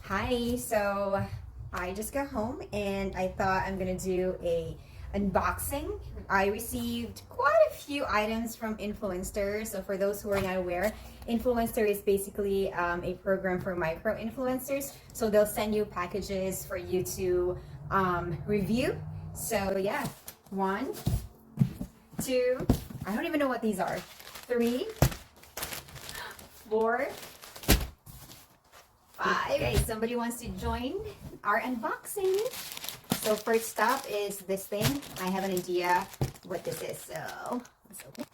Hi, so I just got home and I thought I'm gonna do a unboxing. I received quite a few items from Influenster. So for those who are not aware, Influencer is basically a program for micro influencers. So they'll send you packages for you to review. So yeah, one, two, I don't even know what these are. Three, four, five. Okay, somebody wants to join our unboxing. So first up is this thing. I have an idea what this is. So let's open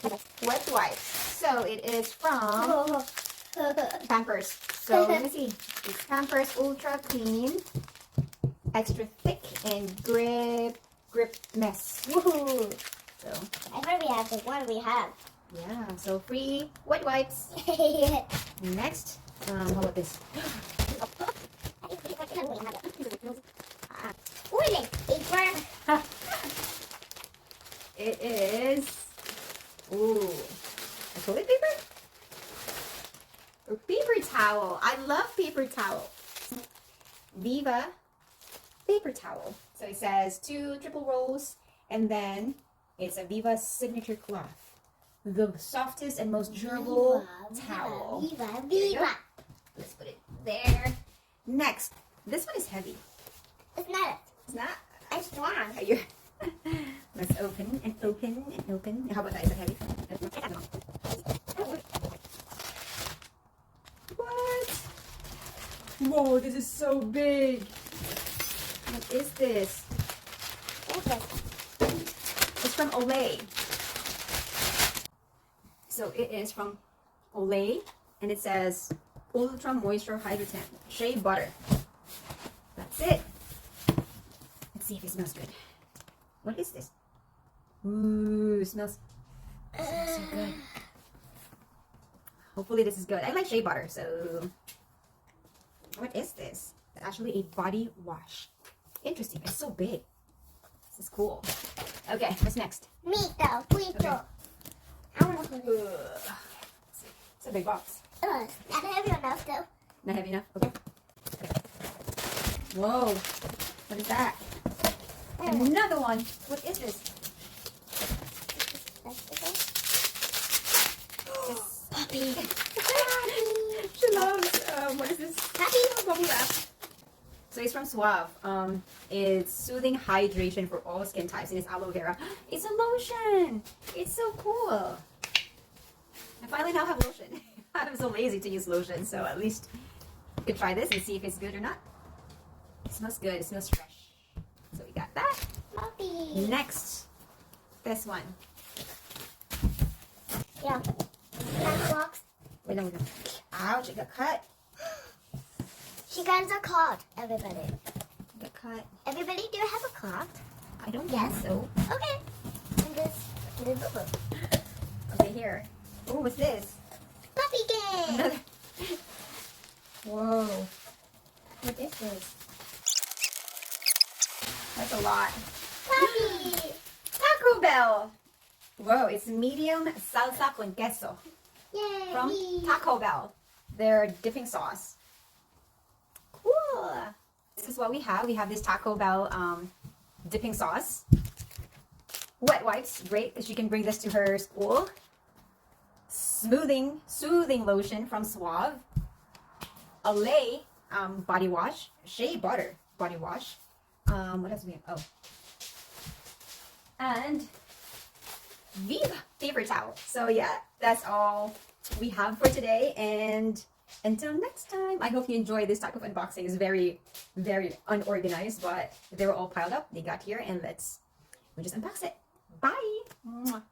it. Wet wipes. So it is from Pampers. So let me see. It's Pampers Ultra Clean, extra thick and grip mess. Woohoo! So I heard we have, but what do we have? yeah, so free wet wipes. Next, how about this? It is, ooh, a toilet paper? Or paper towel. I love paper towel. Viva paper towel. So it says 2 triple rolls, and then it's a Viva signature cloth. The softest and most durable towel. Viva, There you go. Viva. Let's put it there. Next, this one is heavy. It's not. It's not? It's strong. Are you? Let's open and open and open. How about that? Is it heavy? What? Whoa, this is so big. What is this? It's from Olay. So it is from Olay, and it says Ultra Moisture Hydratant Shea Butter. That's it. Let's see if it smells good. What is this? Ooh, smells so good. Hopefully this is good. I like shea butter, so what is this? It's actually a body wash. Interesting. It's so big. This is cool. Okay, what's next? Mito, Mito. Okay. I want to. It's a big box. Not heavy enough though. Not heavy enough? Okay. Whoa. What is that? Another one. What is this? Puppy. She loves, what is this? Puppy. Bubble wrap. So it's from Suave. It's soothing hydration for all skin types, and it's aloe vera. It's a lotion. It's so cool. I finally now have lotion. I'm so lazy to use lotion, so at least you could try this and see if it's good or not. It smells good. It smells fresh. So we got that. Puppy. Next, this one. Yeah. That box. Wait, no. Ouch! It got cut. She guys are caught. Everybody. It got cut. Everybody, do you have a clock? I don't Yes. think so. Okay. And this boo. Okay, here. Oh, what's this? Puppy game. Another. Whoa. What is this? That's a lot. Puppy. Taco Bell. Whoa, it's medium salsa con queso Yay. from Taco Bell. Their dipping sauce. Cool. This is what we have. We have this Taco Bell dipping sauce. Wet wipes, great because she can bring this to her school. Soothing lotion from Suave. Olay body wash. Shea butter body wash. What else do we have? Oh. And Viva paper towel. So yeah, that's all we have for today. And until next time, I hope you enjoy this type of unboxing. It's very, very unorganized, but they were all piled up. They got here, and we just unbox it. Bye. Mwah.